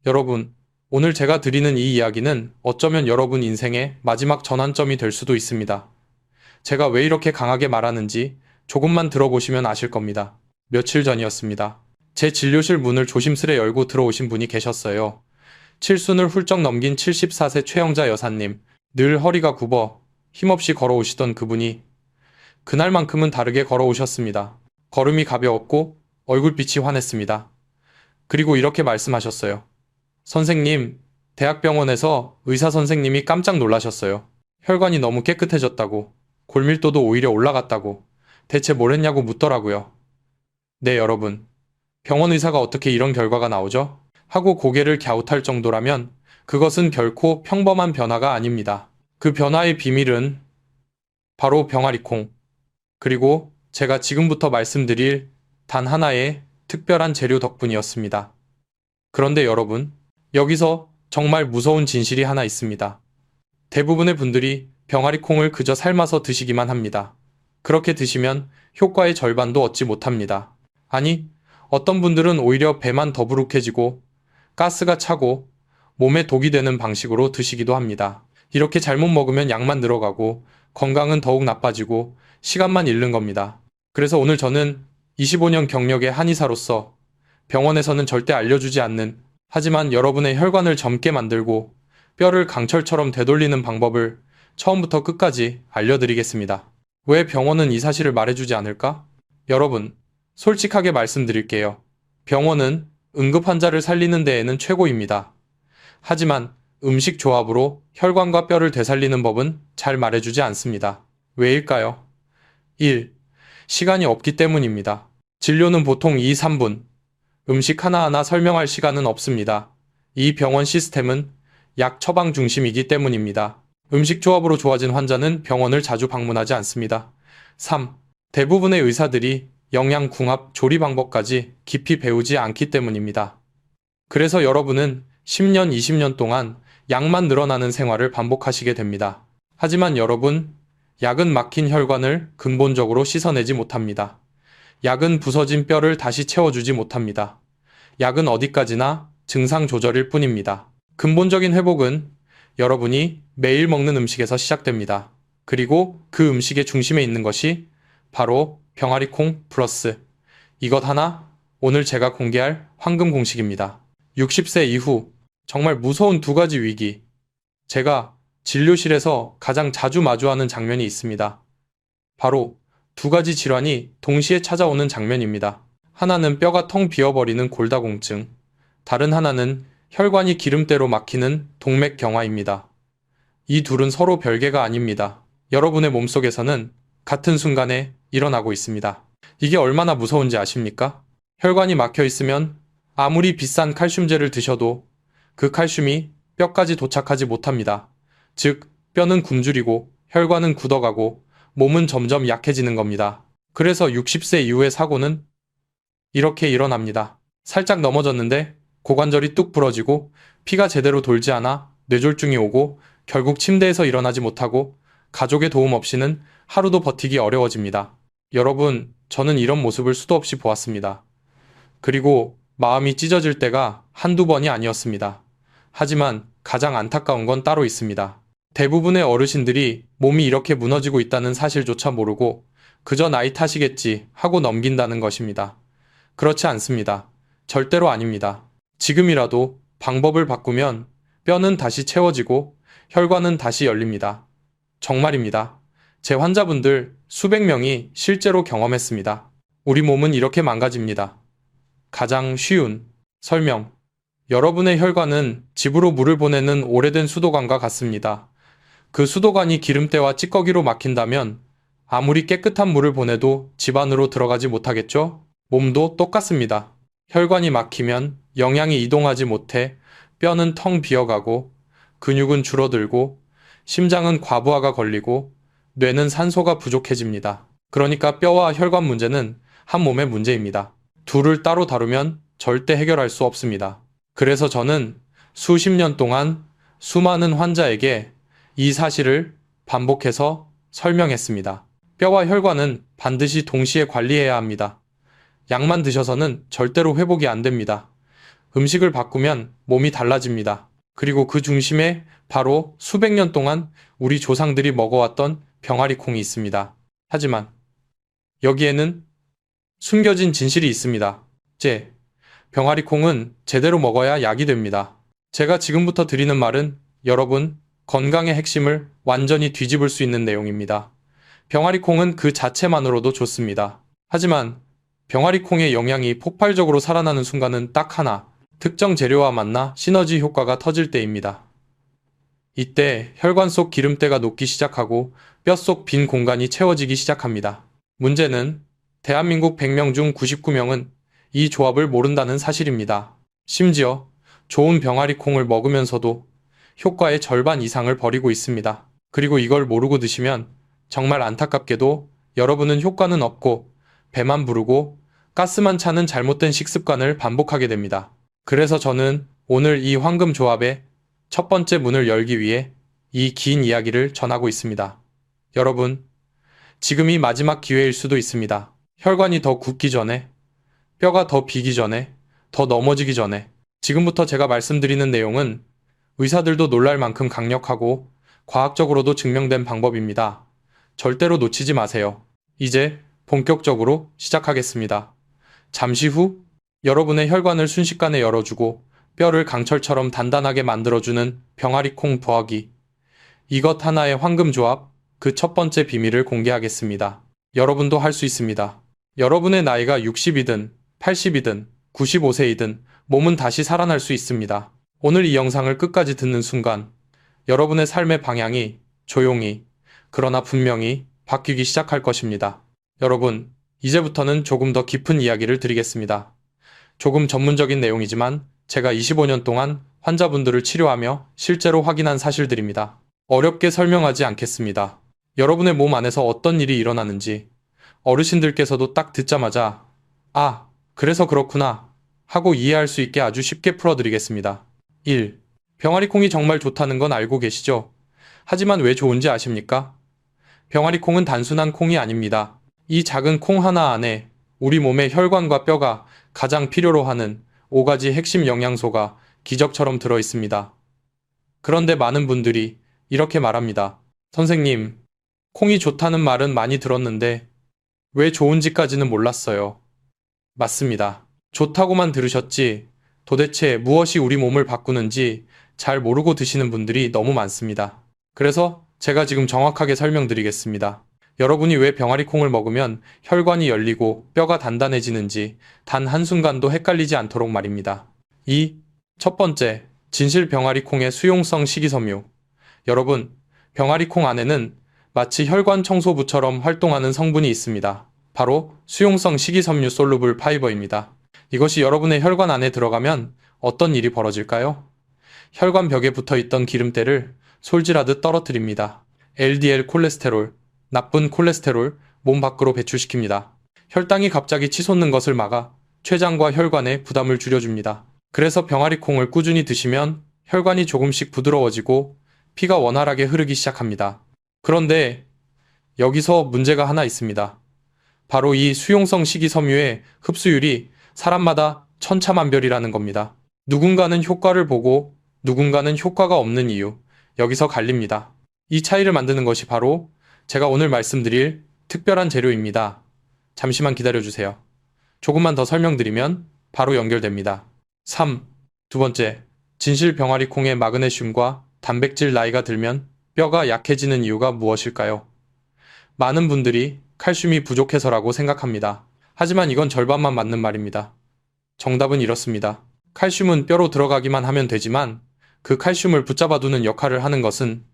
여러분, 오늘 제가 드리는 이 이야기는 어쩌면 여러분 인생의 마지막 전환점이 될 수도 있습니다. 제가 왜 이렇게 강하게 말하는지 조금만 들어보시면 아실 겁니다. 며칠 전이었습니다. 제 진료실 문을 조심스레 열고 들어오신 분이 계셨어요. 칠순을 훌쩍 넘긴 74세 최영자 여사님. 늘 허리가 굽어 힘없이 걸어오시던 그분이 그날만큼은 다르게 걸어오셨습니다. 걸음이 가벼웠고 얼굴빛이 환했습니다. 그리고 이렇게 말씀하셨어요. 선생님, 대학병원에서 의사 선생님이 깜짝 놀라셨어요. 혈관이 너무 깨끗해졌다고, 골밀도도 오히려 올라갔다고, 대체 뭘 했냐고 묻더라고요. 네, 여러분. 병원 의사가 어떻게 이런 결과가 나오죠? 하고 고개를 갸웃할 정도라면 그것은 결코 평범한 변화가 아닙니다. 그 변화의 비밀은 바로 병아리콩, 그리고 제가 지금부터 말씀드릴 단 하나의 특별한 재료 덕분이었습니다. 그런데 여러분, 여기서 정말 무서운 진실이 하나 있습니다. 대부분의 분들이 병아리콩을 그저 삶아서 드시기만 합니다. 그렇게 드시면 효과의 절반도 얻지 못합니다. 아니, 어떤 분들은 오히려 배만 더부룩해지고 가스가 차고 몸에 독이 되는 방식으로 드시기도 합니다. 이렇게 잘못 먹으면 양만 늘어가고 건강은 더욱 나빠지고 시간만 잃는 겁니다. 그래서 오늘 저는 25년 경력의 한의사로서 병원에서는 절대 알려주지 않는, 하지만 여러분의 혈관을 젊게 만들고 뼈를 강철처럼 되돌리는 방법을 처음부터 끝까지 알려드리겠습니다. 왜 병원은 이 사실을 말해주지 않을까? 여러분, 솔직하게 말씀드릴게요. 병원은 응급 환자를 살리는 데에는 최고입니다. 하지만 음식 조합으로 혈관과 뼈를 되살리는 법은 잘 말해주지 않습니다. 왜일까요? 1. 시간이 없기 때문입니다. 진료는 보통 2, 3분. 음식 하나하나 설명할 시간은 없습니다. 이 병원 시스템은 약 처방 중심이기 때문입니다. 음식 조합으로 좋아진 환자는 병원을 자주 방문하지 않습니다. 3. 대부분의 의사들이 영양 궁합, 조리 방법까지 깊이 배우지 않기 때문입니다. 그래서 여러분은 10년, 20년 동안 약만 늘어나는 생활을 반복하시게 됩니다. 하지만 여러분, 약은 막힌 혈관을 근본적으로 씻어내지 못합니다. 약은 부서진 뼈를 다시 채워주지 못합니다. 약은 어디까지나 증상 조절일 뿐입니다. 근본적인 회복은 여러분이 매일 먹는 음식에서 시작됩니다. 그리고 그 음식의 중심에 있는 것이 바로 병아리콩 플러스 이것 하나, 오늘 제가 공개할 황금 공식입니다. 60세 이후 정말 무서운 두 가지 위기. 제가 진료실에서 가장 자주 마주하는 장면이 있습니다. 바로 두 가지 질환이 동시에 찾아오는 장면입니다. 하나는 뼈가 텅 비어버리는 골다공증, 다른 하나는 혈관이 기름때로 막히는 동맥경화입니다. 이 둘은 서로 별개가 아닙니다. 여러분의 몸속에서는 같은 순간에 일어나고 있습니다. 이게 얼마나 무서운지 아십니까? 혈관이 막혀 있으면 아무리 비싼 칼슘제를 드셔도 그 칼슘이 뼈까지 도착하지 못합니다. 즉, 뼈는 굶주리고 혈관은 굳어가고 몸은 점점 약해지는 겁니다. 그래서 60세 이후의 사고는 이렇게 일어납니다. 살짝 넘어졌는데 고관절이 뚝 부러지고 피가 제대로 돌지 않아 뇌졸중이 오고 결국 침대에서 일어나지 못하고 가족의 도움 없이는 하루도 버티기 어려워집니다. 여러분, 저는 이런 모습을 수도 없이 보았습니다. 그리고 마음이 찢어질 때가 한두 번이 아니었습니다. 하지만 가장 안타까운 건 따로 있습니다. 대부분의 어르신들이 몸이 이렇게 무너지고 있다는 사실조차 모르고 그저 나이 탓이겠지 하고 넘긴다는 것입니다. 그렇지 않습니다. 절대로 아닙니다. 지금이라도 방법을 바꾸면 뼈는 다시 채워지고 혈관은 다시 열립니다. 정말입니다. 제 환자분들 수백 명이 실제로 경험했습니다. 우리 몸은 이렇게 망가집니다. 가장 쉬운 설명. 여러분의 혈관은 집으로 물을 보내는 오래된 수도관과 같습니다. 그 수도관이 기름때와 찌꺼기로 막힌다면 아무리 깨끗한 물을 보내도 집 안으로 들어가지 못하겠죠? 몸도 똑같습니다. 혈관이 막히면 영양이 이동하지 못해 뼈는 텅 비어가고 근육은 줄어들고 심장은 과부하가 걸리고 뇌는 산소가 부족해집니다. 그러니까 뼈와 혈관 문제는 한 몸의 문제입니다. 둘을 따로 다루면 절대 해결할 수 없습니다. 그래서 저는 수십 년 동안 수많은 환자에게 이 사실을 반복해서 설명했습니다. 뼈와 혈관은 반드시 동시에 관리해야 합니다. 약만 드셔서는 절대로 회복이 안 됩니다. 음식을 바꾸면 몸이 달라집니다. 그리고 그 중심에 바로 수백 년 동안 우리 조상들이 먹어왔던 병아리콩이 있습니다. 하지만 여기에는 숨겨진 진실이 있습니다. 병아리콩은 제대로 먹어야 약이 됩니다. 제가 지금부터 드리는 말은 여러분 건강의 핵심을 완전히 뒤집을 수 있는 내용입니다. 병아리콩은 그 자체만으로도 좋습니다. 하지만 병아리콩의 영양이 폭발적으로 살아나는 순간은 딱 하나, 특정 재료와 만나 시너지 효과가 터질 때입니다. 이때 혈관 속 기름때가 녹기 시작하고 뼛속 빈 공간이 채워지기 시작합니다. 문제는 대한민국 100명 중 99명은 이 조합을 모른다는 사실입니다. 심지어 좋은 병아리콩을 먹으면서도 효과의 절반 이상을 버리고 있습니다. 그리고 이걸 모르고 드시면 정말 안타깝게도 여러분은 효과는 없고 배만 부르고 가스만 차는 잘못된 식습관을 반복하게 됩니다. 그래서 저는 오늘 이 황금 조합의 첫 번째 문을 열기 위해 이 긴 이야기를 전하고 있습니다. 여러분, 지금이 마지막 기회일 수도 있습니다. 혈관이 더 굳기 전에, 뼈가 더 비기 전에, 더 넘어지기 전에, 지금부터 제가 말씀드리는 내용은 의사들도 놀랄 만큼 강력하고 과학적으로도 증명된 방법입니다. 절대로 놓치지 마세요. 이제 본격적으로 시작하겠습니다. 잠시 후 여러분의 혈관을 순식간에 열어주고 뼈를 강철처럼 단단하게 만들어주는 병아리콩 부화기. 이것 하나의 황금 조합, 그 첫 번째 비밀을 공개하겠습니다. 여러분도 할 수 있습니다. 여러분의 나이가 60이든 80이든 95세이든 몸은 다시 살아날 수 있습니다. 오늘 이 영상을 끝까지 듣는 순간 여러분의 삶의 방향이 조용히, 그러나 분명히 바뀌기 시작할 것입니다. 여러분, 이제부터는 조금 더 깊은 이야기를 드리겠습니다. 조금 전문적인 내용이지만 제가 25년 동안 환자분들을 치료하며 실제로 확인한 사실들입니다. 어렵게 설명하지 않겠습니다. 여러분의 몸 안에서 어떤 일이 일어나는지 어르신들께서도 딱 듣자마자 아, 그래서 그렇구나 하고 이해할 수 있게 아주 쉽게 풀어드리겠습니다. 1. 병아리콩이 정말 좋다는 건 알고 계시죠? 하지만 왜 좋은지 아십니까? 병아리콩은 단순한 콩이 아닙니다. 이 작은 콩 하나 안에 우리 몸의 혈관과 뼈가 가장 필요로 하는 5가지 핵심 영양소가 기적처럼 들어 있습니다. 그런데 많은 분들이 이렇게 말합니다. 선생님, 콩이 좋다는 말은 많이 들었는데 왜 좋은지까지는 몰랐어요. 맞습니다. 좋다고만 들으셨지 도대체 무엇이 우리 몸을 바꾸는지 잘 모르고 드시는 분들이 너무 많습니다. 그래서 제가 지금 정확하게 설명드리겠습니다. 여러분이 왜 병아리콩을 먹으면 혈관이 열리고 뼈가 단단해지는지 단 한순간도 헷갈리지 않도록 말입니다. 2. 첫 번째, 진실 병아리콩의 수용성 식이섬유. 여러분, 병아리콩 안에는 마치 혈관 청소부처럼 활동하는 성분이 있습니다. 바로 수용성 식이섬유 솔루블 파이버입니다. 이것이 여러분의 혈관 안에 들어가면 어떤 일이 벌어질까요? 혈관 벽에 붙어있던 기름때를 솔질하듯 떨어뜨립니다. LDL 콜레스테롤, 나쁜 콜레스테롤 몸 밖으로 배출시킵니다. 혈당이 갑자기 치솟는 것을 막아 췌장과 혈관에 부담을 줄여줍니다. 그래서 병아리콩을 꾸준히 드시면 혈관이 조금씩 부드러워지고 피가 원활하게 흐르기 시작합니다. 그런데 여기서 문제가 하나 있습니다. 바로 이 수용성 식이섬유의 흡수율이 사람마다 천차만별이라는 겁니다. 누군가는 효과를 보고 누군가는 효과가 없는 이유, 여기서 갈립니다. 이 차이를 만드는 것이 바로 제가 오늘 말씀드릴 특별한 재료입니다. 잠시만 기다려주세요. 조금만 더 설명드리면 바로 연결됩니다. 3. 두 번째, 진실 병아리콩의 마그네슘과 단백질. 나이가 들면 뼈가 약해지는 이유가 무엇일까요? 많은 분들이 칼슘이 부족해서라고 생각합니다. 하지만 이건 절반만 맞는 말입니다. 정답은 이렇습니다. 칼슘은 뼈로 들어가기만 하면 되지만 그 칼슘을 붙잡아두는 역할을 하는 것은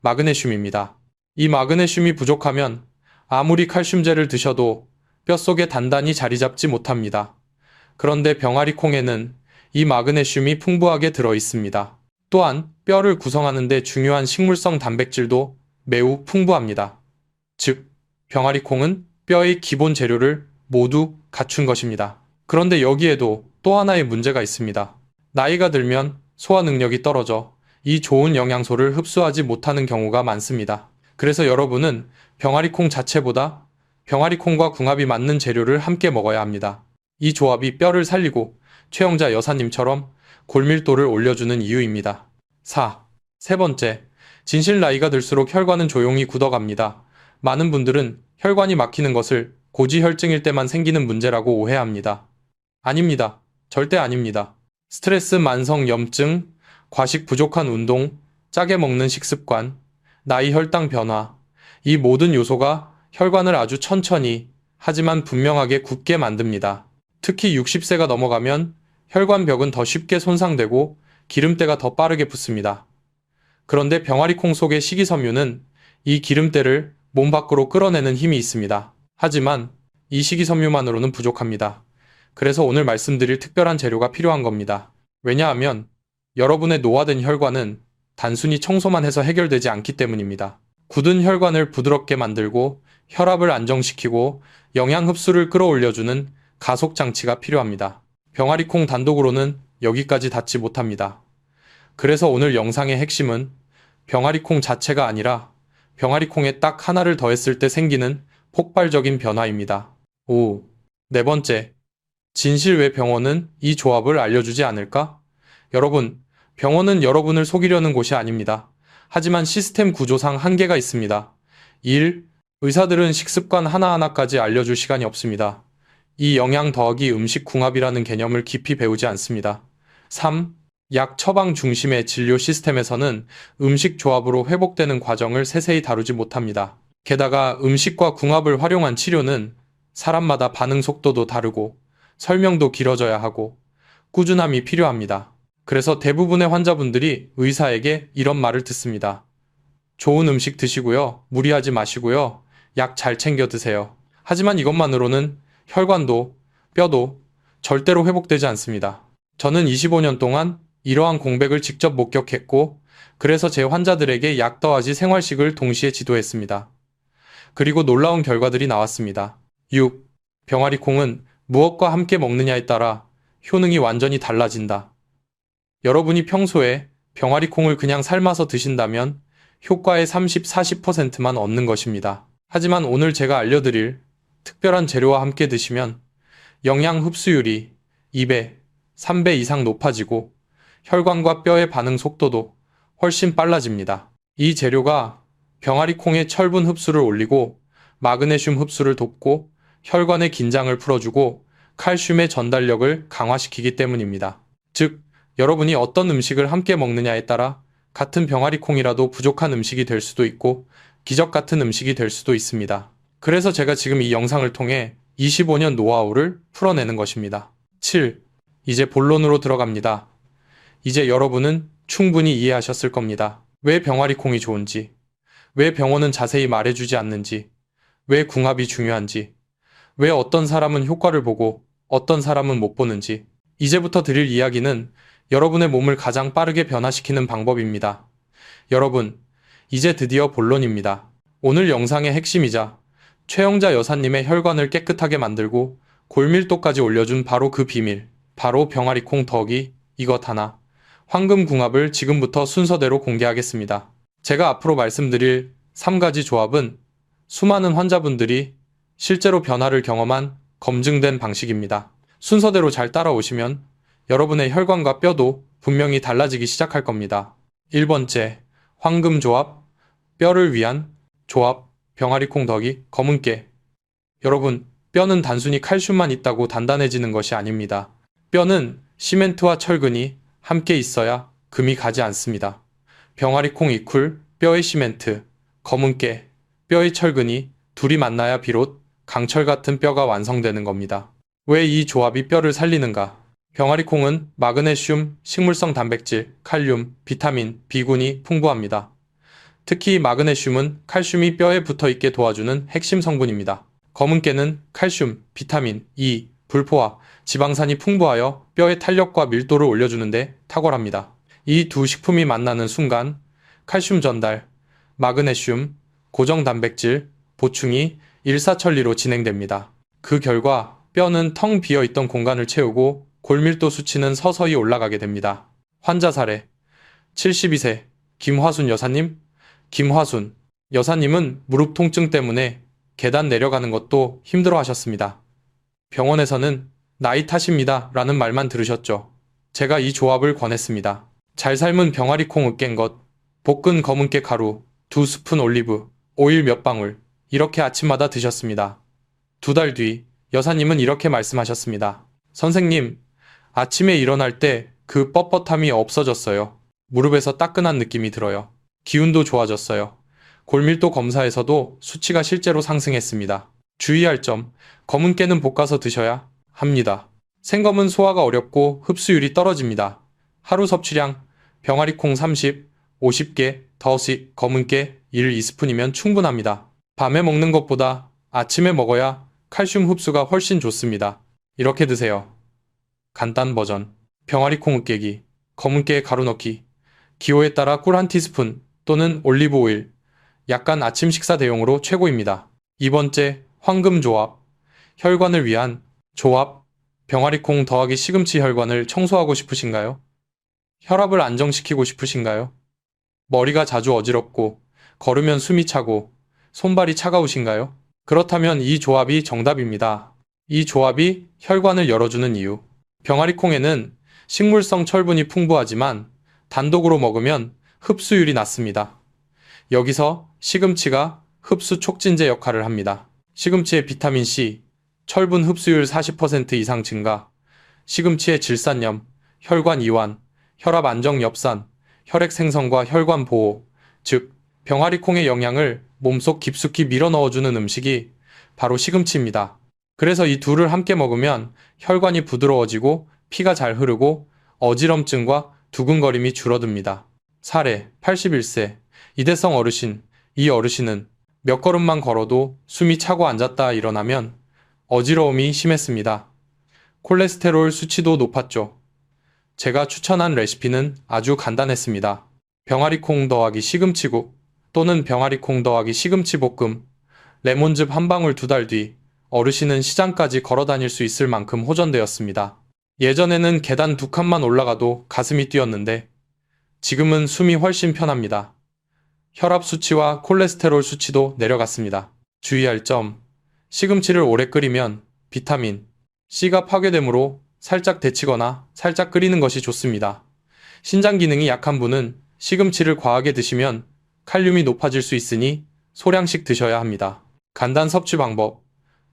마그네슘입니다. 이 마그네슘이 부족하면 아무리 칼슘제를 드셔도 뼛속에 단단히 자리 잡지 못합니다. 그런데 병아리콩에는 이 마그네슘이 풍부하게 들어 있습니다. 또한 뼈를 구성하는 데 중요한 식물성 단백질도 매우 풍부합니다. 즉, 병아리콩은 뼈의 기본 재료를 모두 갖춘 것입니다. 그런데 여기에도 또 하나의 문제가 있습니다. 나이가 들면 소화 능력이 떨어져 이 좋은 영양소를 흡수하지 못하는 경우가 많습니다. 그래서 여러분은 병아리콩 자체보다 병아리콩과 궁합이 맞는 재료를 함께 먹어야 합니다. 이 조합이 뼈를 살리고 최영자 여사님처럼 골밀도를 올려주는 이유입니다. 4. 세 번째, 진실 나이가 들수록 혈관은 조용히 굳어갑니다. 많은 분들은 혈관이 막히는 것을 고지혈증일 때만 생기는 문제라고 오해합니다. 아닙니다. 절대 아닙니다. 스트레스, 만성 염증, 과식 부족한 운동, 짜게 먹는 식습관, 나이 혈당 변화, 이 모든 요소가 혈관을 아주 천천히 하지만 분명하게 굳게 만듭니다. 특히 60세가 넘어가면 혈관벽은 더 쉽게 손상되고 기름때가 더 빠르게 붙습니다. 그런데 병아리콩 속의 식이섬유는 이 기름때를 몸 밖으로 끌어내는 힘이 있습니다. 하지만 이 식이섬유만으로는 부족합니다. 그래서 오늘 말씀드릴 특별한 재료가 필요한 겁니다. 왜냐하면 여러분의 노화된 혈관은 단순히 청소만 해서 해결되지 않기 때문입니다. 굳은 혈관을 부드럽게 만들고 혈압을 안정시키고 영양 흡수를 끌어올려주는 가속장치가 필요합니다. 병아리콩 단독으로는 여기까지 닿지 못합니다. 그래서 오늘 영상의 핵심은 병아리콩 자체가 아니라 병아리콩에 딱 하나를 더했을 때 생기는 폭발적인 변화입니다. 5. 네 번째, 진실 왜 병원은 이 조합을 알려주지 않을까? 여러분, 병원은 여러분을 속이려는 곳이 아닙니다. 하지만 시스템 구조상 한계가 있습니다. 1. 의사들은 식습관 하나하나까지 알려줄 시간이 없습니다. 이 영양 더하기 음식 궁합이라는 개념을 깊이 배우지 않습니다. 3. 약 처방 중심의 진료 시스템에서는 음식 조합으로 회복되는 과정을 세세히 다루지 못합니다. 게다가 음식과 궁합을 활용한 치료는 사람마다 반응 속도도 다르고 설명도 길어져야 하고 꾸준함이 필요합니다. 그래서 대부분의 환자분들이 의사에게 이런 말을 듣습니다. 좋은 음식 드시고요. 무리하지 마시고요. 약 잘 챙겨 드세요. 하지만 이것만으로는 혈관도 뼈도 절대로 회복되지 않습니다. 저는 25년 동안 이러한 공백을 직접 목격했고 그래서 제 환자들에게 약 더하기 생활식을 동시에 지도했습니다. 그리고 놀라운 결과들이 나왔습니다. 6. 병아리콩은 무엇과 함께 먹느냐에 따라 효능이 완전히 달라진다. 여러분이 평소에 병아리콩을 그냥 삶아서 드신다면 효과의 30-40%만 얻는 것입니다. 하지만 오늘 제가 알려드릴 특별한 재료와 함께 드시면 영양 흡수율이 2배, 3배 이상 높아지고 혈관과 뼈의 반응 속도도 훨씬 빨라집니다. 이 재료가 병아리콩의 철분 흡수를 올리고 마그네슘 흡수를 돕고 혈관의 긴장을 풀어주고 칼슘의 전달력을 강화시키기 때문입니다. 즉, 여러분이 어떤 음식을 함께 먹느냐에 따라 같은 병아리콩이라도 부족한 음식이 될 수도 있고 기적 같은 음식이 될 수도 있습니다. 그래서 제가 지금 이 영상을 통해 25년 노하우를 풀어내는 것입니다. 7. 이제 본론으로 들어갑니다. 이제 여러분은 충분히 이해하셨을 겁니다. 왜 병아리콩이 좋은지, 왜 병원은 자세히 말해주지 않는지, 왜 궁합이 중요한지, 왜 어떤 사람은 효과를 보고 어떤 사람은 못 보는지. 이제부터 드릴 이야기는 여러분의 몸을 가장 빠르게 변화시키는 방법입니다. 여러분, 이제 드디어 본론입니다. 오늘 영상의 핵심이자 최영자 여사님의 혈관을 깨끗하게 만들고 골밀도까지 올려준 바로 그 비밀, 바로 병아리콩 덕이 이것 하나, 황금궁합을 지금부터 순서대로 공개하겠습니다. 제가 앞으로 말씀드릴 3가지 조합은 수많은 환자분들이 실제로 변화를 경험한 검증된 방식입니다. 순서대로 잘 따라오시면 여러분의 혈관과 뼈도 분명히 달라지기 시작할 겁니다. 1번째, 황금조합, 뼈를 위한 조합, 병아리콩 덕이 검은깨. 여러분, 뼈는 단순히 칼슘만 있다고 단단해지는 것이 아닙니다. 뼈는 시멘트와 철근이 함께 있어야 금이 가지 않습니다. 병아리콩 이퀄 뼈의 시멘트, 검은깨, 뼈의 철근이 둘이 만나야 비롯 강철 같은 뼈가 완성되는 겁니다. 왜 이 조합이 뼈를 살리는가? 병아리콩은 마그네슘, 식물성 단백질, 칼륨, 비타민, B군이 풍부합니다. 특히 마그네슘은 칼슘이 뼈에 붙어있게 도와주는 핵심 성분입니다. 검은깨는 칼슘, 비타민, E, 불포화, 지방산이 풍부하여 뼈의 탄력과 밀도를 올려주는데 탁월합니다. 이 두 식품이 만나는 순간 칼슘 전달, 마그네슘, 고정 단백질, 보충이 일사천리로 진행됩니다. 그 결과 뼈는 텅 비어있던 공간을 채우고 골밀도 수치는 서서히 올라가게 됩니다. 환자 사례 72세 김화순 여사님. 김화순 여사님은 무릎 통증 때문에 계단 내려가는 것도 힘들어 하셨습니다. 병원에서는 나이 탓입니다. 라는 말만 들으셨죠? 제가 이 조합을 권했습니다. 잘 삶은 병아리콩 으깬 것, 볶은 검은깨 가루, 2스푼 올리브, 오일 몇 방울, 이렇게 아침마다 드셨습니다. 2달 뒤, 여사님은 이렇게 말씀하셨습니다. 선생님, 아침에 일어날 때 그 뻣뻣함이 없어졌어요. 무릎에서 따끈한 느낌이 들어요. 기운도 좋아졌어요. 골밀도 검사에서도 수치가 실제로 상승했습니다. 주의할 점, 검은 깨는 볶아서 드셔야 합니다. 생검은 소화가 어렵고 흡수율이 떨어집니다. 하루 섭취량 병아리콩 30, 50개, 더식, 검은깨 1, 2스푼이면 충분합니다. 밤에 먹는 것보다 아침에 먹어야 칼슘 흡수가 훨씬 좋습니다. 이렇게 드세요. 간단 버전. 병아리콩 으깨기, 검은깨에 가루 넣기, 기호에 따라 꿀 한 티스푼 또는 올리브 오일, 약간 아침 식사 대용으로 최고입니다. 2번째, 황금 조합. 혈관을 위한 조합. 병아리콩 더하기 시금치 혈관을 청소하고 싶으신가요? 혈압을 안정시키고 싶으신가요? 머리가 자주 어지럽고, 걸으면 숨이 차고, 손발이 차가우신가요? 그렇다면 이 조합이 정답입니다. 이 조합이 혈관을 열어주는 이유. 병아리콩에는 식물성 철분이 풍부하지만 단독으로 먹으면 흡수율이 낮습니다. 여기서 시금치가 흡수 촉진제 역할을 합니다. 시금치의 비타민C, 철분 흡수율 40% 이상 증가, 시금치의 질산염, 혈관 이완, 혈압 안정 엽산, 혈액 생성과 혈관 보호, 즉 병아리콩의 영양을 몸속 깊숙이 밀어 넣어주는 음식이 바로 시금치입니다. 그래서 이 둘을 함께 먹으면 혈관이 부드러워지고 피가 잘 흐르고 어지럼증과 두근거림이 줄어듭니다. 사례 81세 이대성 어르신. 이 어르신은 몇 걸음만 걸어도 숨이 차고 앉았다 일어나면 어지러움이 심했습니다. 콜레스테롤 수치도 높았죠. 제가 추천한 레시피는 아주 간단했습니다. 병아리콩 더하기 시금치국 또는 병아리콩 더하기 시금치 볶음. 레몬즙 한 방울 2달 뒤 어르신은 시장까지 걸어 다닐 수 있을 만큼 호전되었습니다. 예전에는 계단 2칸만 올라가도 가슴이 뛰었는데 지금은 숨이 훨씬 편합니다. 혈압 수치와 콜레스테롤 수치도 내려갔습니다. 주의할 점, 시금치를 오래 끓이면 비타민 C가 파괴되므로 살짝 데치거나 살짝 끓이는 것이 좋습니다. 신장 기능이 약한 분은 시금치를 과하게 드시면 칼륨이 높아질 수 있으니 소량씩 드셔야 합니다. 간단 섭취 방법.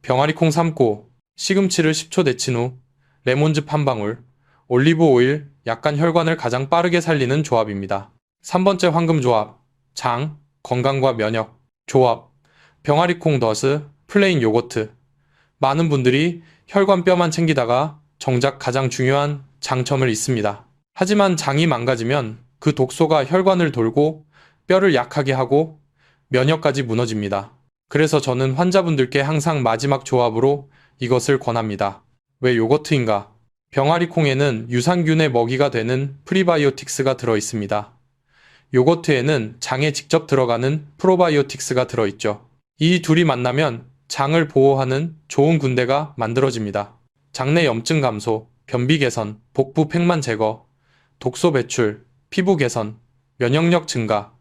병아리콩 삶고 시금치를 10초 데친 후 레몬즙 한 방울, 올리브 오일, 약간 혈관을 가장 빠르게 살리는 조합입니다. 3번째 황금 조합. 장, 건강과 면역. 조합. 병아리콩 더스, 플레인 요거트. 많은 분들이 혈관 뼈만 챙기다가 정작 가장 중요한 장점을 잊습니다. 하지만 장이 망가지면 그 독소가 혈관을 돌고 뼈를 약하게 하고 면역까지 무너집니다. 그래서 저는 환자분들께 항상 마지막 조합으로 이것을 권합니다. 왜 요거트인가? 병아리콩에는 유산균의 먹이가 되는 프리바이오틱스가 들어있습니다. 요거트에는 장에 직접 들어가는 프로바이오틱스가 들어있죠. 이 둘이 만나면 장을 보호하는 좋은 군대가 만들어집니다. 장내 염증 감소, 변비 개선, 복부 팽만 제거, 독소 배출, 피부 개선, 면역력 증가.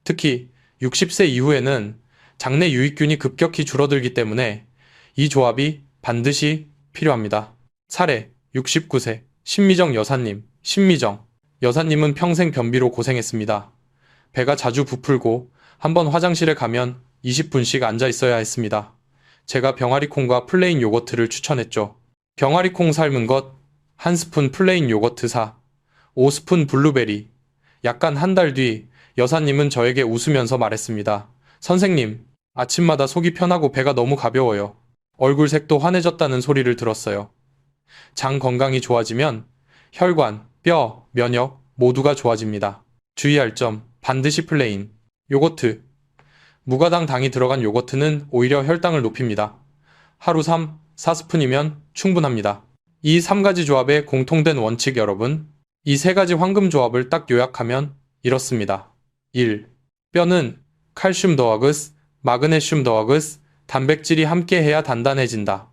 특히 60세 이후에는 장내 유익균이 급격히 줄어들기 때문에 이 조합이 반드시 필요합니다. 사례 69세 신미정 여사님. 신미정 여사님은 평생 변비로 고생했습니다. 배가 자주 부풀고 한번 화장실에 가면 20분씩 앉아 있어야 했습니다. 제가 병아리콩과 플레인 요거트를 추천했죠. 병아리콩 삶은 것 1스푼, 플레인 요거트 4, 5스푼 블루베리. 약간 한 달 뒤 여사님은 저에게 웃으면서 말했습니다. 선생님, 아침마다 속이 편하고 배가 너무 가벼워요. 얼굴 색도 환해졌다는 소리를 들었어요. 장 건강이 좋아지면 혈관, 뼈, 면역 모두가 좋아집니다. 주의할 점, 반드시 플레인. 요거트. 무가당 당이 들어간 요거트는 오히려 혈당을 높입니다. 하루 3, 4스푼이면 충분합니다. 이 3가지 조합의 공통된 원칙 여러분, 이 3가지 황금 조합을 딱 요약하면 이렇습니다. 1. 뼈는 칼슘 더하그스, 마그네슘 더하그스, 단백질이 함께해야 단단해진다.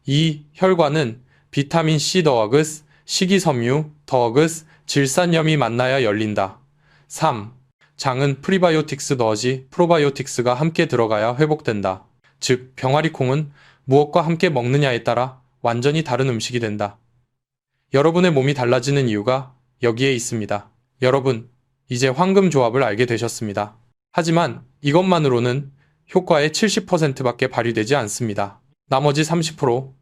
2. 혈관은 비타민 C 더하그스, 식이섬유 더하그스, 질산염이 만나야 열린다. 3. 장은 프리바이오틱스 더하지 프로바이오틱스가 함께 들어가야 회복된다. 즉 병아리콩은 무엇과 함께 먹느냐에 따라 완전히 다른 음식이 된다. 여러분의 몸이 달라지는 이유가 여기에 있습니다. 여러분, 이제 황금 조합을 알게 되셨습니다. 하지만 이것만으로는 효과의 70%밖에 발휘되지 않습니다. 나머지 30%,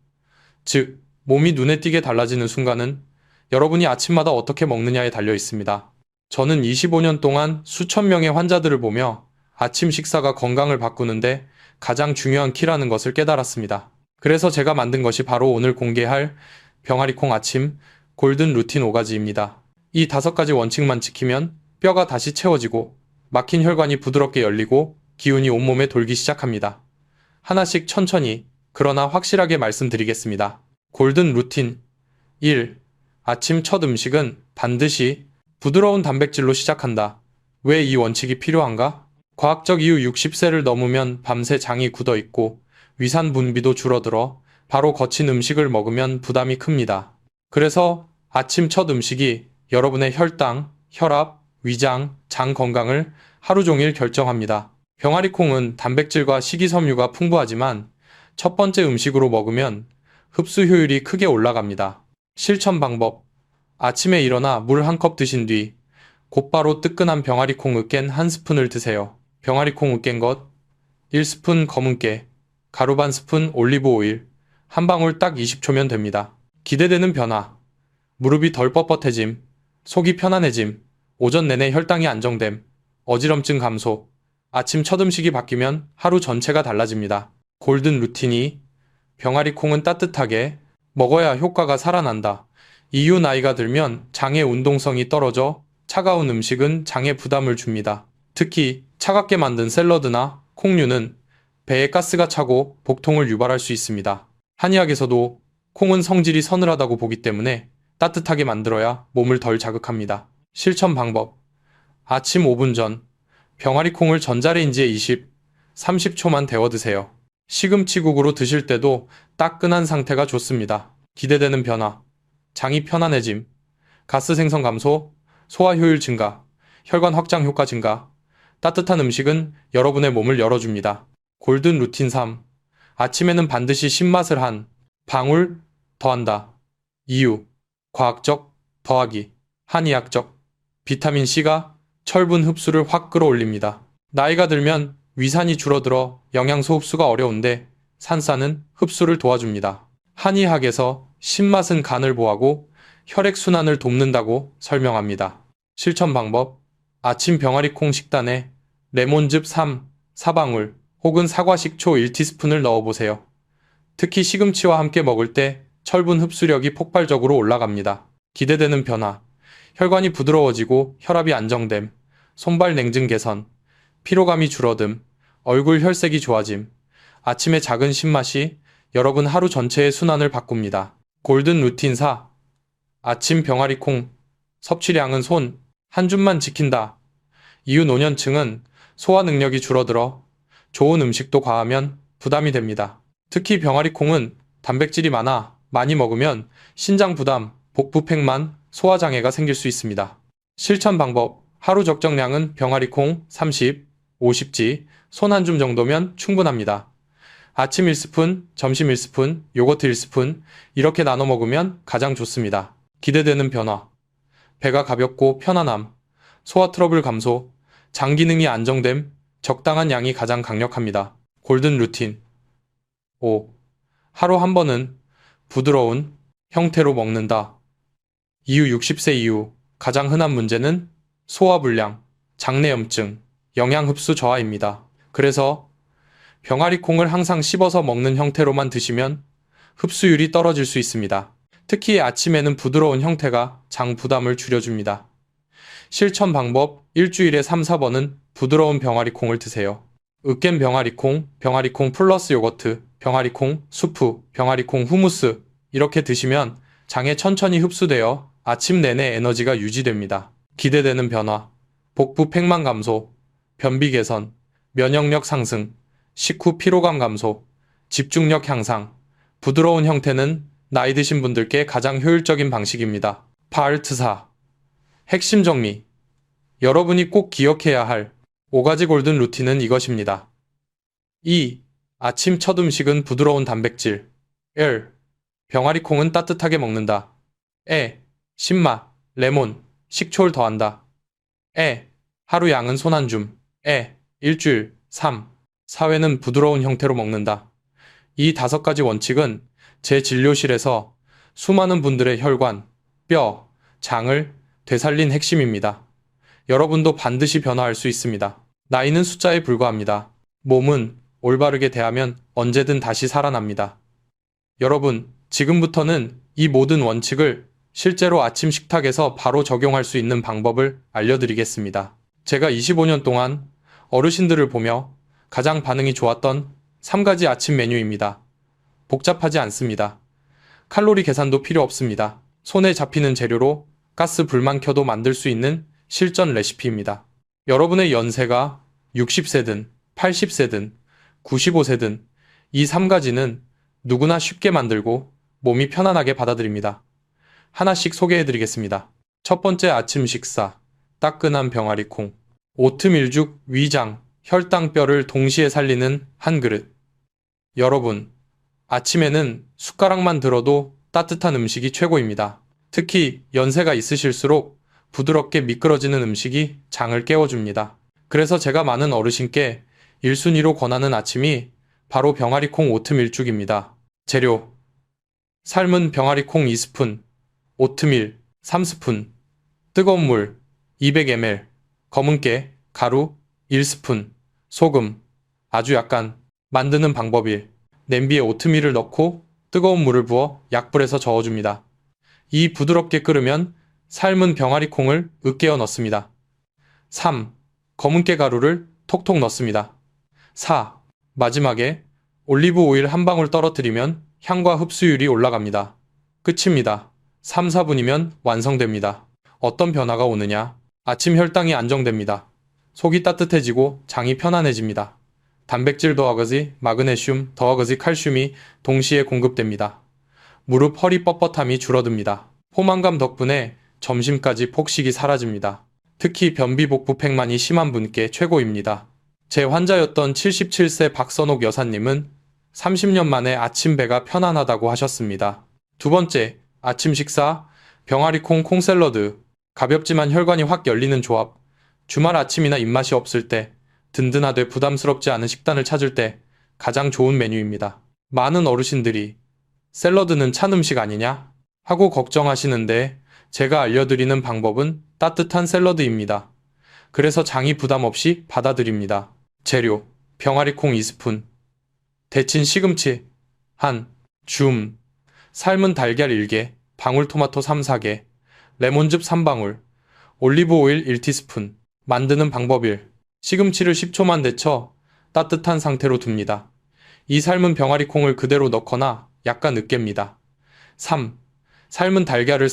즉, 몸이 눈에 띄게 달라지는 순간은 여러분이 아침마다 어떻게 먹느냐에 달려 있습니다. 저는 25년 동안 수천 명의 환자들을 보며 아침 식사가 건강을 바꾸는데 가장 중요한 키라는 것을 깨달았습니다. 그래서 제가 만든 것이 바로 오늘 공개할 병아리콩 아침 골든 루틴 5가지입니다. 이 5가지 원칙만 지키면 뼈가 다시 채워지고 막힌 혈관이 부드럽게 열리고 기운이 온몸에 돌기 시작합니다. 하나씩 천천히 그러나 확실하게 말씀드리겠습니다. 골든 루틴 1. 아침 첫 음식은 반드시 부드러운 단백질로 시작한다. 왜 이 원칙이 필요한가? 과학적 이유 60세를 넘으면 밤새 장이 굳어있고 위산 분비도 줄어들어 바로 거친 음식을 먹으면 부담이 큽니다. 그래서 아침 첫 음식이 여러분의 혈당, 혈압, 위장, 장 건강을 하루 종일 결정합니다. 병아리콩은 단백질과 식이섬유가 풍부하지만 첫 번째 음식으로 먹으면 흡수 효율이 크게 올라갑니다. 실천 방법. 아침에 일어나 물 한 컵 드신 뒤 곧바로 뜨끈한 병아리콩 으깬 한 스푼을 드세요. 병아리콩 으깬 것 1스푼 검은깨, 가루 반 스푼 올리브 오일, 한 방울 딱 20초면 됩니다. 기대되는 변화. 무릎이 덜 뻣뻣해짐, 속이 편안해짐, 오전 내내 혈당이 안정됨, 어지럼증 감소. 아침 첫 음식이 바뀌면 하루 전체가 달라집니다. 골든 루틴이 병아리콩은 따뜻하게 먹어야 효과가 살아난다. 이유 나이가 들면 장의 운동성이 떨어져 차가운 음식은 장에 부담을 줍니다. 특히 차갑게 만든 샐러드나 콩류는 배에 가스가 차고 복통을 유발할 수 있습니다. 한의학에서도 콩은 성질이 서늘하다고 보기 때문에 따뜻하게 만들어야 몸을 덜 자극합니다. 실천 방법. 아침 5분 전 병아리콩을 전자레인지에 20, 30초만 데워 드세요. 시금치국으로 드실 때도 따끈한 상태가 좋습니다. 기대되는 변화. 장이 편안해짐, 가스 생성 감소, 소화 효율 증가, 혈관 확장 효과 증가. 따뜻한 음식은 여러분의 몸을 열어줍니다. 골든 루틴 3. 아침에는 반드시 신맛을 한 방울 더한다. 이유. 과학적 더하기, 한의학적. 비타민C가 철분 흡수를 확 끌어올립니다. 나이가 들면 위산이 줄어들어 영양소 흡수가 어려운데 산사는 흡수를 도와줍니다. 한의학에서 신맛은 간을 보하고 혈액순환을 돕는다고 설명합니다. 실천 방법. 아침 병아리콩 식단에 레몬즙 3, 4방울 혹은 사과식초 1티스푼을 넣어보세요. 특히 시금치와 함께 먹을 때 철분 흡수력이 폭발적으로 올라갑니다. 기대되는 변화. 혈관이 부드러워지고 혈압이 안정됨, 손발 냉증 개선, 피로감이 줄어듦, 얼굴 혈색이 좋아짐. 아침의 작은 신맛이 여러분 하루 전체의 순환을 바꿉니다. 골든 루틴 4. 아침 병아리콩 섭취량은 손 한 줌만 지킨다. 이후 노년층은 소화 능력이 줄어들어 좋은 음식도 과하면 부담이 됩니다. 특히 병아리콩은 단백질이 많이 먹으면 신장 부담, 복부 팽만, 소화장애가 생길 수 있습니다. 실천 방법. 하루 적정량은 병아리콩 30, 50지, 손 한 줌 정도면 충분합니다. 아침 1스푼, 점심 1스푼, 요거트 1스푼 이렇게 나눠 먹으면 가장 좋습니다. 기대되는 변화. 배가 가볍고 편안함, 소화 트러블 감소, 장 기능이 안정됨, 적당한 양이 가장 강력합니다. 골든 루틴 5. 하루 한 번은 부드러운 형태로 먹는다. 이후 60세 이후 가장 흔한 문제는 소화불량, 장내염증, 영양흡수 저하입니다. 그래서 병아리콩을 항상 씹어서 먹는 형태로만 드시면 흡수율이 떨어질 수 있습니다. 특히 아침에는 부드러운 형태가 장 부담을 줄여줍니다. 실천 방법. 일주일에 3, 4번은 부드러운 병아리콩을 드세요. 으깬 병아리콩, 병아리콩 플러스 요거트, 병아리콩 수프, 병아리콩 후무스 이렇게 드시면 장에 천천히 흡수되어 아침 내내 에너지가 유지됩니다. 기대되는 변화. 복부 팽만 감소, 변비 개선, 면역력 상승, 식후 피로감 감소, 집중력 향상. 부드러운 형태는 나이 드신 분들께 가장 효율적인 방식입니다. 파트 4. 핵심 정리. 여러분이 꼭 기억해야 할 5가지 골든 루틴은 이것입니다. 2. 아침 첫 음식은 부드러운 단백질. 1. 병아리콩은 따뜻하게 먹는다. 신맛, 레몬, 식초를 더한다. 하루 양은 손 한 줌. 일주일. 3. 사회는 부드러운 형태로 먹는다. 이 5가지 원칙은 제 진료실에서 수많은 분들의 혈관, 뼈, 장을 되살린 핵심입니다. 여러분도 반드시 변화할 수 있습니다. 나이는 숫자에 불과합니다. 몸은 올바르게 대하면 언제든 다시 살아납니다. 여러분, 지금부터는 이 모든 원칙을 실제로 아침 식탁에서 바로 적용할 수 있는 방법을 알려드리겠습니다. 제가 25년 동안 어르신들을 보며 가장 반응이 좋았던 3가지 아침 메뉴입니다. 복잡하지 않습니다. 칼로리 계산도 필요 없습니다. 손에 잡히는 재료로 가스 불만 켜도 만들 수 있는 실전 레시피입니다. 여러분의 연세가 60세든 80세든 95세든 이 3가지는 누구나 쉽게 만들고 몸이 편안하게 받아들입니다. 하나씩 소개해드리겠습니다. 첫 번째 아침 식사, 따끈한 병아리콩. 오트밀죽, 위장, 혈당뼈를 동시에 살리는 한 그릇. 여러분, 아침에는 숟가락만 들어도 따뜻한 음식이 최고입니다. 특히 연세가 있으실수록 부드럽게 미끄러지는 음식이 장을 깨워줍니다. 그래서 제가 많은 어르신께 1순위로 권하는 아침이 바로 병아리콩 오트밀죽입니다. 재료: 삶은 병아리콩 2스푼, 오트밀 3스푼, 뜨거운 물 200ml, 검은깨, 가루 1스푼, 소금 아주 약간. 만드는 방법 1. 냄비에 오트밀을 넣고 뜨거운 물을 부어 약불에서 저어줍니다. 이 부드럽게 끓으면 삶은 병아리콩을 으깨어 넣습니다. 3. 검은깨 가루를 톡톡 넣습니다. 4. 마지막에 올리브 오일 한 방울 떨어뜨리면 향과 흡수율이 올라갑니다. 끝입니다. 3, 4분이면 완성됩니다. 어떤 변화가 오느냐? 아침 혈당이 안정됩니다. 속이 따뜻해지고 장이 편안해집니다. 단백질 더하기 마그네슘 더하기 칼슘이 동시에 공급됩니다. 무릎 허리 뻣뻣함이 줄어듭니다. 포만감 덕분에 점심까지 폭식이 사라집니다. 특히 변비 복부팽만이 심한 분께 최고입니다. 제 환자였던 77세 박선옥 여사님은 30년 만에 아침 배가 편안하다고 하셨습니다. 두 번째, 아침 식사, 병아리콩 콩샐러드. 가볍지만 혈관이 확 열리는 조합. 주말 아침이나 입맛이 없을 때, 든든하되 부담스럽지 않은 식단을 찾을 때 가장 좋은 메뉴입니다. 많은 어르신들이 샐러드는 찬 음식 아니냐? 하고 걱정하시는데 제가 알려드리는 방법은 따뜻한 샐러드입니다. 그래서 장이 부담 없이 받아들입니다. 재료: 병아리콩 2스푼, 데친 시금치 한 줌, 삶은 달걀 1개, 방울토마토 3, 4개, 레몬즙 3방울, 올리브 오일 1티스푼. 만드는 방법 1. 시금치를 10초만 데쳐 따뜻한 상태로 둡니다. 이 삶은 병아리콩을 그대로 넣거나 약간 으깹니다. 3. 삶은 달걀을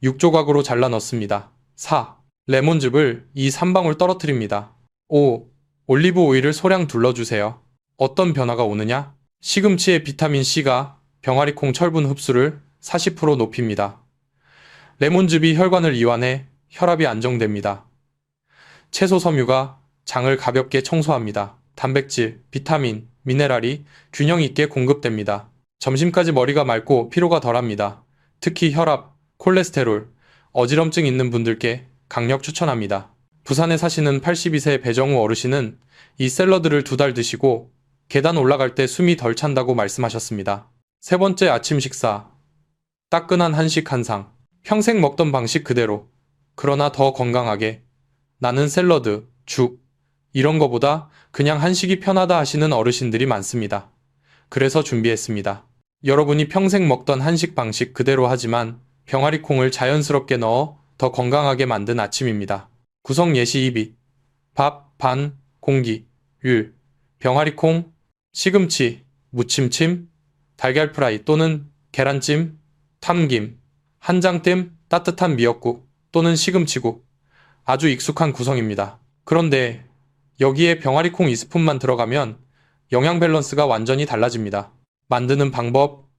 6조각으로 잘라 넣습니다. 4. 레몬즙을 3방울 떨어뜨립니다. 5. 올리브 오일을 소량 둘러주세요. 어떤 변화가 오느냐? 시금치의 비타민C가 병아리콩 철분 흡수를 40% 높입니다. 레몬즙이 혈관을 이완해 혈압이 안정됩니다. 채소 섬유가 장을 가볍게 청소합니다. 단백질, 비타민, 미네랄이 균형 있게 공급됩니다. 점심까지 머리가 맑고 피로가 덜합니다. 특히 혈압, 콜레스테롤, 어지럼증 있는 분들께 강력 추천합니다. 부산에 사시는 82세 배정우 어르신은 이 샐러드를 2달 드시고 계단 올라갈 때 숨이 덜 찬다고 말씀하셨습니다. 세 번째 아침 식사, 따끈한 한식 한 상. 평생 먹던 방식 그대로, 그러나 더 건강하게. 나는 샐러드, 죽, 이런 거보다 그냥 한식이 편하다 하시는 어르신들이 많습니다. 그래서 준비했습니다. 여러분이 평생 먹던 한식 방식 그대로 하지만 병아리콩을 자연스럽게 넣어 더 건강하게 만든 아침입니다. 구성 예시 2비. 밥, 반, 공기, 율, 병아리콩, 시금치, 무침침, 달걀 프라이 또는 계란찜, 탐김, 한장댐, 따뜻한 미역국 또는 시금치국. 아주 익숙한 구성입니다. 그런데 여기에 병아리콩 2스푼만 들어가면 영양 밸런스가 완전히 달라집니다. 만드는 방법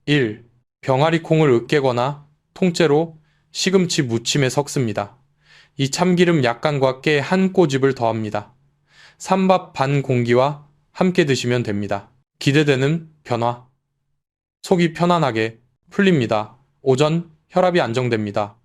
1. 병아리콩을 으깨거나 통째로 시금치 무침에 섞습니다. 이 참기름 약간과 깨 한 꼬집을 더합니다. 삼밥 반 공기와 함께 드시면 됩니다. 기대되는 변화. 속이 편안하게 풀립니다. 오전, 혈압이 안정됩니다.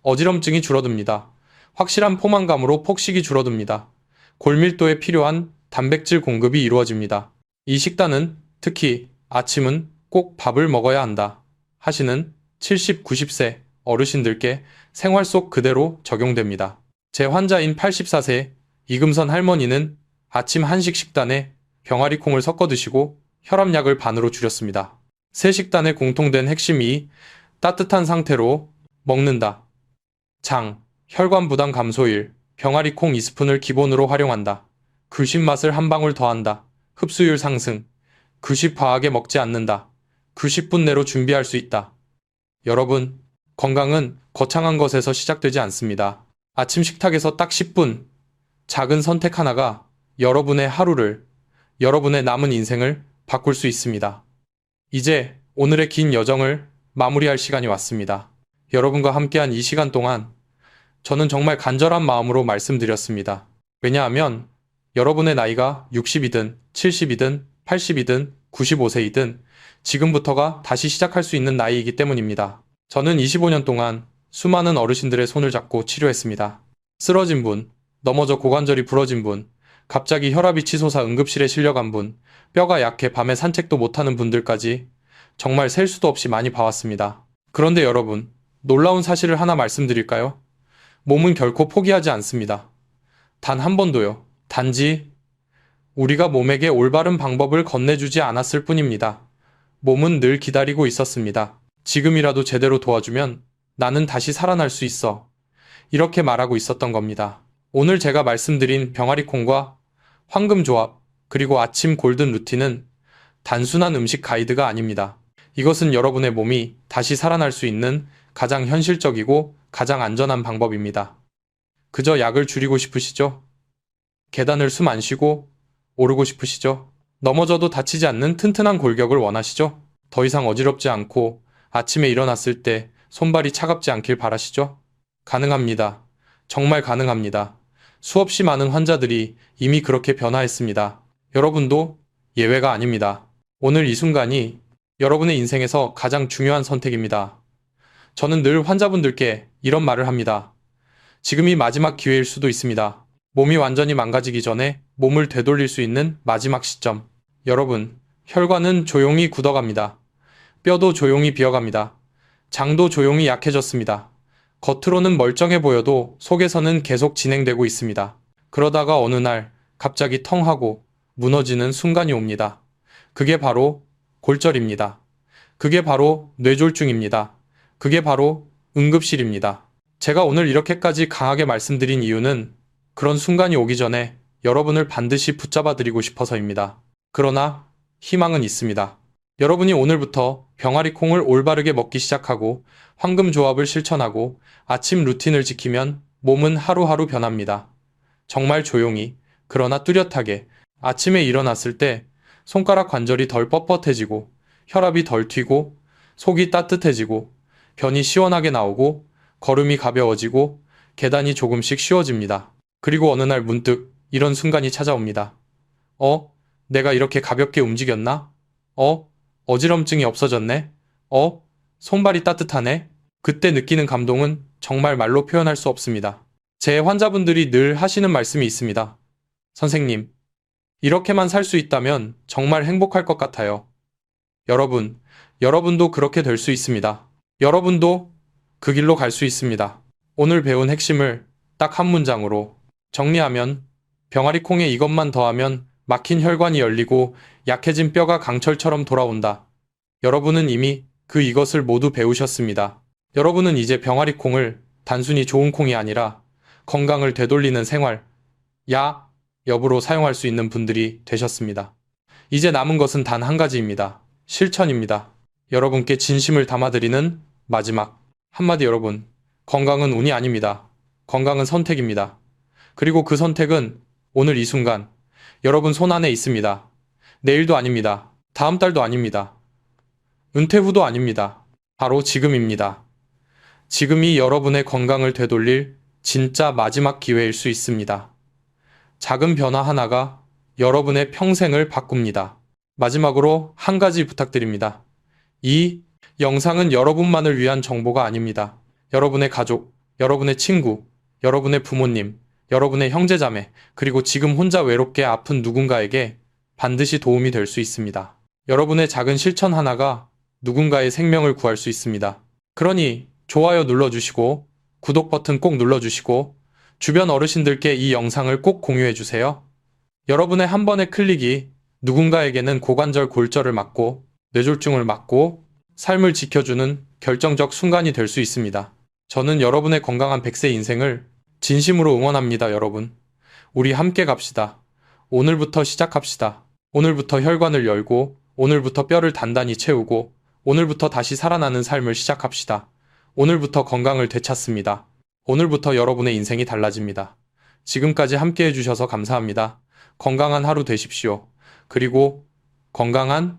어지럼증이 줄어듭니다. 확실한 포만감으로 폭식이 줄어듭니다. 골밀도에 필요한 단백질 공급이 이루어집니다. 이 식단은 특히 아침은 꼭 밥을 먹어야 한다 하시는 70, 90세 어르신들께 생활 속 그대로 적용됩니다. 제 환자인 84세 이금선 할머니는 아침 한식 식단에 병아리콩을 섞어 드시고 혈압약을 반으로 줄였습니다. 새 식단의 공통된 핵심이 따뜻한 상태로 먹는다. 장, 혈관 부담 감소일, 병아리콩 2스푼을 기본으로 활용한다. 그 맛을 한 방울 더한다. 흡수율 상승, 과하게 먹지 않는다. 10분 내로 준비할 수 있다. 여러분, 건강은 거창한 것에서 시작되지 않습니다. 아침 식탁에서 딱 10분, 작은 선택 하나가 여러분의 하루를, 여러분의 남은 인생을 바꿀 수 있습니다. 이제 오늘의 긴 여정을 마무리할 시간이 왔습니다. 여러분과 함께한 이 시간 동안 저는 정말 간절한 마음으로 말씀드렸습니다. 왜냐하면 여러분의 나이가 60이든 70이든 80이든 95세이든 지금부터가 다시 시작할 수 있는 나이이기 때문입니다. 저는 25년 동안 수많은 어르신들의 손을 잡고 치료했습니다. 쓰러진 분, 넘어져 고관절이 부러진 분, 갑자기 혈압이 치솟아 응급실에 실려간 분, 뼈가 약해 밤에 산책도 못하는 분들까지 정말 셀 수도 없이 많이 봐왔습니다. 그런데 여러분, 놀라운 사실을 하나 말씀드릴까요? 몸은 결코 포기하지 않습니다. 단 한 번도요. 단지 우리가 몸에게 올바른 방법을 건네주지 않았을 뿐입니다. 몸은 늘 기다리고 있었습니다. 지금이라도 제대로 도와주면 나는 다시 살아날 수 있어. 이렇게 말하고 있었던 겁니다. 오늘 제가 말씀드린 병아리콩과 황금조합, 그리고 아침 골든 루틴은 단순한 음식 가이드가 아닙니다. 이것은 여러분의 몸이 다시 살아날 수 있는 가장 현실적이고 가장 안전한 방법입니다. 그저 약을 줄이고 싶으시죠? 계단을 숨 안 쉬고 오르고 싶으시죠? 넘어져도 다치지 않는 튼튼한 골격을 원하시죠? 더 이상 어지럽지 않고 아침에 일어났을 때 손발이 차갑지 않길 바라시죠? 가능합니다. 정말 가능합니다. 수없이 많은 환자들이 이미 그렇게 변화했습니다. 여러분도 예외가 아닙니다. 오늘 이 순간이 여러분의 인생에서 가장 중요한 선택입니다. 저는 늘 환자분들께 이런 말을 합니다. 지금이 마지막 기회일 수도 있습니다. 몸이 완전히 망가지기 전에 몸을 되돌릴 수 있는 마지막 시점. 여러분, 혈관은 조용히 굳어갑니다. 뼈도 조용히 비어갑니다. 장도 조용히 약해졌습니다. 겉으로는 멀쩡해 보여도 속에서는 계속 진행되고 있습니다. 그러다가 어느 날 갑자기 텅 하고 무너지는 순간이 옵니다. 그게 바로 골절입니다. 그게 바로 뇌졸중입니다. 그게 바로 응급실입니다. 제가 오늘 이렇게까지 강하게 말씀드린 이유는 그런 순간이 오기 전에 여러분을 반드시 붙잡아 드리고 싶어서입니다. 그러나 희망은 있습니다. 여러분이 오늘부터 병아리콩을 올바르게 먹기 시작하고 황금조합을 실천하고 아침 루틴을 지키면 몸은 하루하루 변합니다. 정말 조용히, 그러나 뚜렷하게 아침에 일어났을 때 손가락 관절이 덜 뻣뻣해지고 혈압이 덜 튀고 속이 따뜻해지고 변이 시원하게 나오고 걸음이 가벼워지고 계단이 조금씩 쉬워집니다. 그리고 어느 날 문득 이런 순간이 찾아옵니다. 내가 이렇게 가볍게 움직였나? 어지럼증이 없어졌네? 손발이 따뜻하네? 그때 느끼는 감동은 정말 말로 표현할 수 없습니다. 제 환자분들이 늘 하시는 말씀이 있습니다. 선생님, 이렇게만 살 수 있다면 정말 행복할 것 같아요. 여러분도 그렇게 될 수 있습니다. 여러분도 그 길로 갈 수 있습니다. 오늘 배운 핵심을 딱 한 문장으로 정리하면 병아리콩에 이것만 더하면 막힌 혈관이 열리고 약해진 뼈가 강철처럼 돌아온다. 여러분은 이미 이것을 모두 배우셨습니다. 여러분은 이제 병아리콩을 단순히 좋은 콩이 아니라 건강을 되돌리는 생활, 엽으로 사용할 수 있는 분들이 되셨습니다. 이제 남은 것은 단 한 가지입니다. 실천입니다. 여러분께 진심을 담아드리는 마지막 한마디 여러분, 건강은 운이 아닙니다. 건강은 선택입니다. 그리고 그 선택은 오늘 이 순간 여러분 손 안에 있습니다. 내일도 아닙니다. 다음 달도 아닙니다. 은퇴 후도 아닙니다. 바로 지금입니다. 지금이 여러분의 건강을 되돌릴 진짜 마지막 기회일 수 있습니다. 작은 변화 하나가 여러분의 평생을 바꿉니다. 마지막으로 한 가지 부탁드립니다. 이 영상은 여러분만을 위한 정보가 아닙니다. 여러분의 가족, 여러분의 친구, 여러분의 부모님, 여러분의 형제자매, 그리고 지금 혼자 외롭게 아픈 누군가에게 반드시 도움이 될 수 있습니다. 여러분의 작은 실천 하나가 누군가의 생명을 구할 수 있습니다. 그러니 좋아요 눌러주시고 구독 버튼 꼭 눌러주시고 주변 어르신들께 이 영상을 꼭 공유해주세요. 여러분의 한 번의 클릭이 누군가에게는 고관절 골절을 막고 뇌졸중을 막고 삶을 지켜주는 결정적 순간이 될 수 있습니다. 저는 여러분의 건강한 100세 인생을 진심으로 응원합니다, 여러분. 우리 함께 갑시다. 오늘부터 시작합시다. 오늘부터 혈관을 열고, 오늘부터 뼈를 단단히 채우고, 오늘부터 다시 살아나는 삶을 시작합시다. 오늘부터 건강을 되찾습니다. 오늘부터 여러분의 인생이 달라집니다. 지금까지 함께 해주셔서 감사합니다. 건강한 하루 되십시오. 그리고 건강한